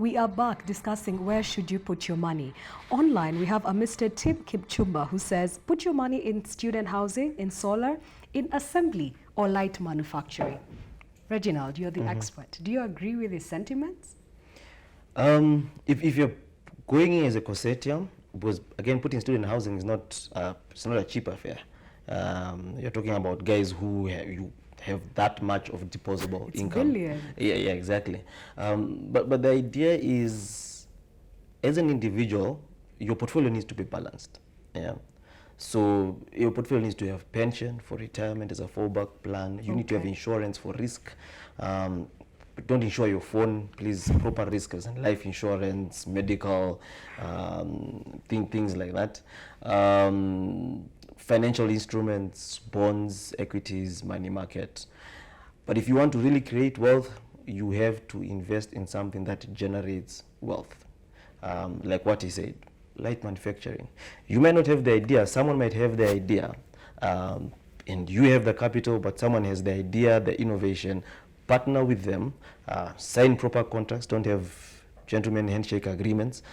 We are back discussing where should you put your money. Online, we have a Mr. Tim Kipchumba who says, put your money in student housing, in solar, in assembly, or light manufacturing. Reginald, you're the expert. Do you agree with his sentiments? If you're going in as a consortium, because again, putting student housing is not it's not a cheap affair. You're talking about guys who have that much of disposable income. Billion. Yeah, exactly. But the idea is, as an individual, your portfolio needs to be balanced. Yeah. So your portfolio needs to have pension for retirement as a fallback plan. You need to have insurance for risk. Don't insure your phone, please. Proper risks and life insurance, medical, things like that. Financial instruments, bonds, equities, money market. But if you want to really create wealth, you have to invest in something that generates wealth. Like what he said, light manufacturing. You might not have the idea, someone might have the idea, and you have the capital, but someone has the idea, the innovation. Partner with them, sign proper contracts, don't have gentlemen handshake agreements,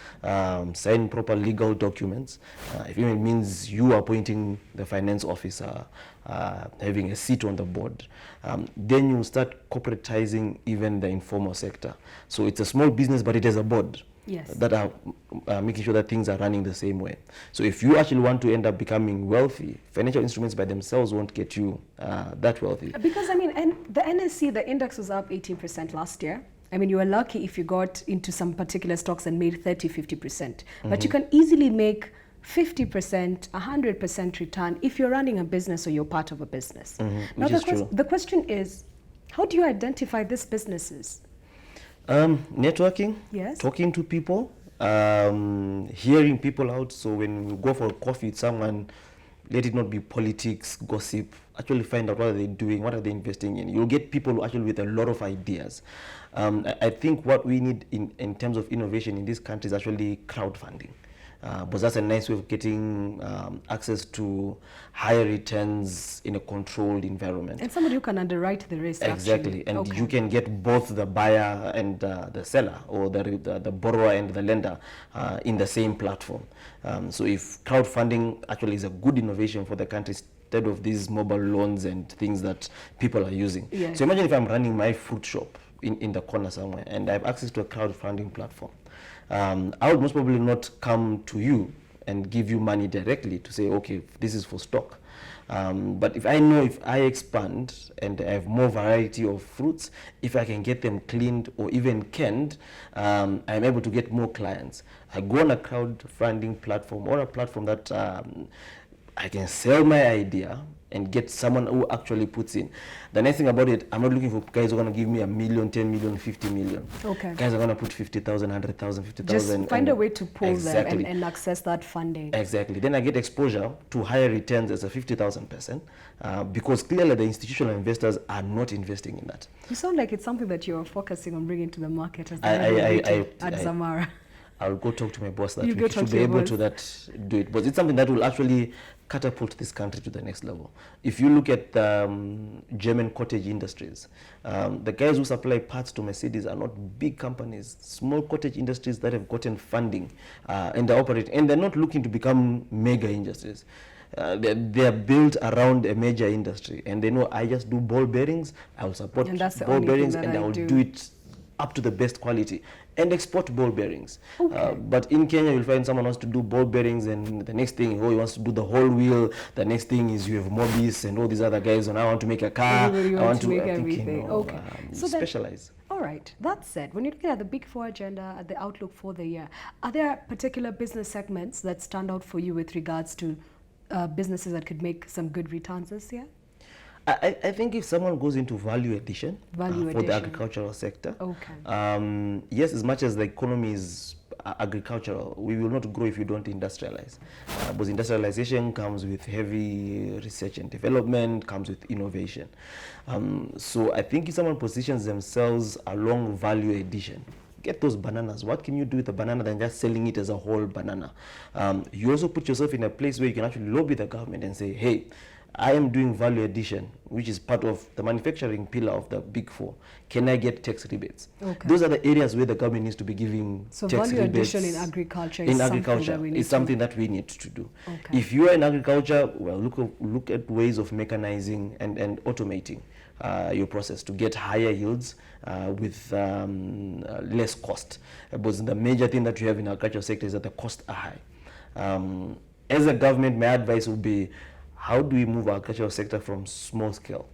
sign proper legal documents. If it means you appointing the finance officer, having a seat on the board, then you start corporatizing even the informal sector. So it's a small business, but it has a board. Yes. That are making sure that things are running the same way. So if you actually want to end up becoming wealthy, financial instruments by themselves won't get you that wealthy. Because, I mean, and the NSC, the index was up 18% last year. I mean, you were lucky if you got into some particular stocks and made 30, 50%. But you can easily make 50%, 100% return if you're running a business or you're part of a business. Now, the question is, how do you identify these businesses? Networking, yes, talking to people, hearing people out. So when you go for a coffee with someone, let it not be politics, gossip. Actually find out what are they doing, what are they investing in. You'll get people actually with a lot of ideas. I think what we need in terms of innovation in this country is actually crowdfunding. But that's a nice way of getting access to higher returns in a controlled environment. And somebody who can underwrite the risk. Exactly, actually. and you can get both the buyer and the seller, or the borrower and the lender in the same platform. So if crowdfunding actually is a good innovation for the country, instead of these mobile loans and things that people are using. Yes. So imagine if I'm running my fruit shop in the corner somewhere and I have access to a crowdfunding platform. I would most probably not come to you and give you money directly to say, okay, this is for stock. But if I know if I expand and I have more variety of fruits, if I can get them cleaned or even canned, I'm able to get more clients. I go on a crowdfunding platform or a platform that I can sell my idea and get someone who actually puts in. The nice thing about it, I'm not looking for guys who are going to give me $1 million, 10 million, 50 million. Okay. Guys are going to put 50,000, 100,000, 50,000. Just find a way to pull exactly. them and access that funding. Exactly. Then I get exposure to higher returns as a 50,000%, because clearly the institutional investors are not investing in that. You sound like it's something that you're focusing on bringing to the market as Zamara. I'll go talk to my boss that we should be able to do it. But it's something that will actually catapult this country to the next level. If you look at German cottage industries, the guys who supply parts to Mercedes are not big companies, small cottage industries that have gotten funding and they operate, and they're not looking to become mega industries. They are built around a major industry, and they know I just do ball bearings, I will support ball bearings, and I will do it up to the best quality and export ball bearings. Okay. But in Kenya, you'll find someone wants to do ball bearings, and the next thing, he wants to do the whole wheel. The next thing is you have Mobis and all these other guys, and I want to make a car. Everybody wants to make everything. Thinking, okay. So specialize. All right. That said, when you're looking at the Big Four agenda, at the outlook for the year, are there particular business segments that stand out for you with regards to businesses that could make some good returns this year? I think if someone goes into value addition for the agricultural sector, yes, as much as the economy is agricultural, we will not grow if you don't industrialize. Because industrialization comes with heavy research and development, comes with innovation. So I think if someone positions themselves along value addition, get those bananas. What can you do with a banana than just selling it as a whole banana? You also put yourself in a place where you can actually lobby the government and say, hey, I am doing value addition, which is part of the manufacturing pillar of the big four. Can I get tax rebates? Okay. Those are the areas where the government needs to be giving So tax value rebates. addition in agriculture is something that we need to do. Okay. If you are in agriculture, well, look at ways of mechanizing and automating your process to get higher yields with less cost. Because the major thing that you have in agriculture sector is that the costs are high. As a government, my advice would be, how do we move our agricultural sector from small scale?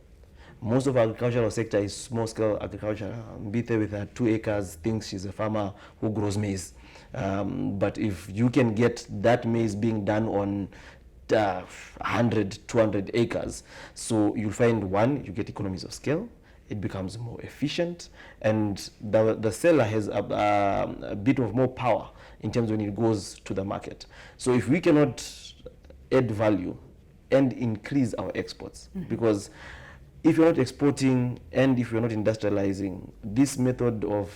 Most of our agricultural sector is small scale agriculture. Mbite with her 2 acres thinks she's a farmer who grows maize. But if you can get that maize being done on 100, 200 acres, so you'll find, one, you get economies of scale, it becomes more efficient, and the seller has a bit of more power in terms when it goes to the market. So if we cannot add value and increase our exports, because if you're not exporting and if you're not industrializing, this method of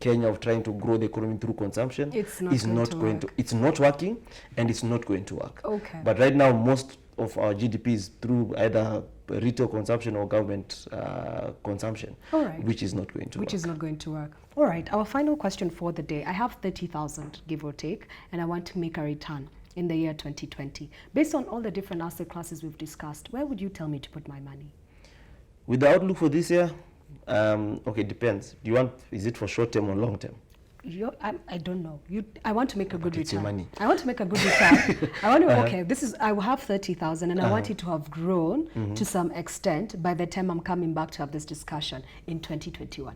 Kenya of trying to grow the economy through consumption it's not working, and it's not going to work. Okay. But right now, most of our GDP is through either retail consumption or government consumption, which is not going to work. Which is not going to work. All right, our final question for the day. I have 30,000, give or take, and I want to make a return in the year 2020. Based on all the different asset classes we've discussed, where would you tell me to put my money? With the outlook for this year, okay, depends. Is it for short term or long term? I don't know. I want to make a good It's return. your money. I want to make a good return. I want to, okay, I will have 30,000 and I want it to have grown to some extent by the time I'm coming back to have this discussion in 2021.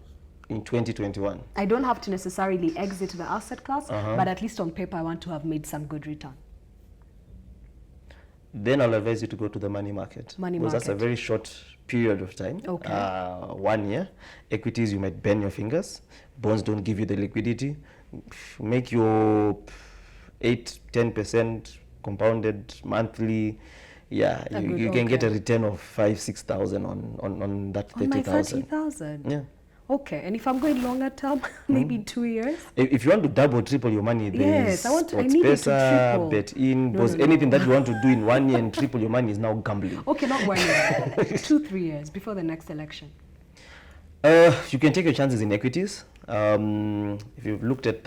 In 2021? I don't have to necessarily exit the asset class, but at least on paper, I want to have made some good return. Then I'll advise you to go to the money market. Because that's a very short period of time. Okay. 1 year. Equities, you might burn your fingers. Bonds don't give you the liquidity. Make your 8-10% compounded monthly. Yeah, you can get a return of 5,000-6,000 on that 30,000. On my 30,000? Yeah. Okay, and if I'm going longer term, maybe 2 years? If you want to double, triple your money, yes, I need it to triple. Bet in, because anything that you want to do in 1 year and triple your money is now gambling. Okay, not 1 year, 2-3 years before the next election. You can take your chances in equities. If you've looked at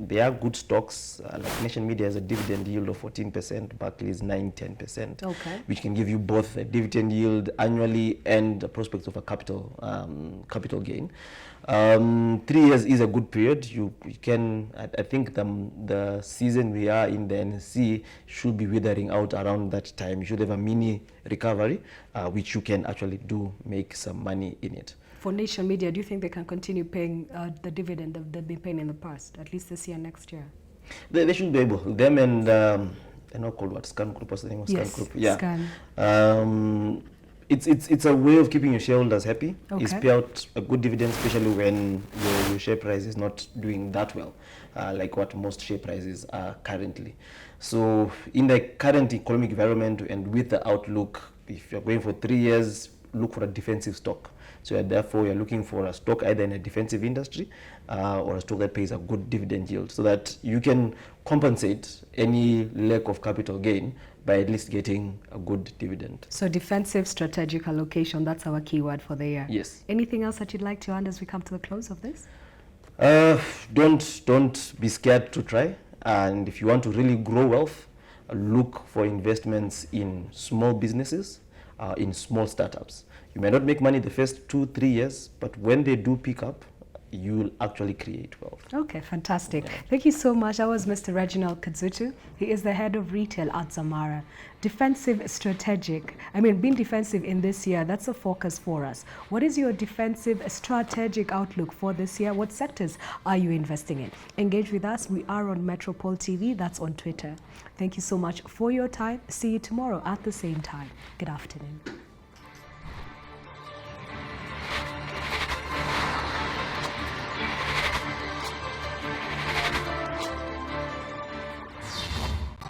there are good stocks, like Nation Media has a dividend yield of 14%, Barclays 9-10%, which can give you both a dividend yield annually and the prospects of a capital gain. 3 years is a good period. You can, I think the season we are in, the NSC, should be withering out around that time. You should have a mini recovery, which you can actually make some money in it. For Nation Media, do you think they can continue paying the dividend that they've been paying in the past, at least this year, next year? They should be able. Them and I know called what, Scan Group, what's the name of Scan Group? Yeah. Scan. It's a way of keeping your shareholders happy. Is pay out a good dividend, especially when your share price is not doing that well, like what most share prices are currently. So in the current economic environment and with the outlook, if you're going for 3 years, look for a defensive stock. So therefore, you're looking for a stock either in a defensive industry or a stock that pays a good dividend yield, so that you can compensate any lack of capital gain by at least getting a good dividend. So defensive strategic allocation, that's our keyword for the year. Yes. Anything else that you'd like to add as we come to the close of this? Don't be scared to try. And if you want to really grow wealth, look for investments in small businesses, in small startups. You may not make money the first 2-3 years, but when they do pick up, you will actually create wealth. Okay, fantastic. Thank you so much. That was Mr. Reginald Kadzutu. He is the head of retail at Zamara. Defensive strategic. Being defensive in this year, that's a focus for us. What is your defensive strategic outlook for this year? What sectors are you investing in? Engage with us. We are on Metropole TV. That's on Twitter. Thank you so much for your time. See you tomorrow at the same time. Good afternoon.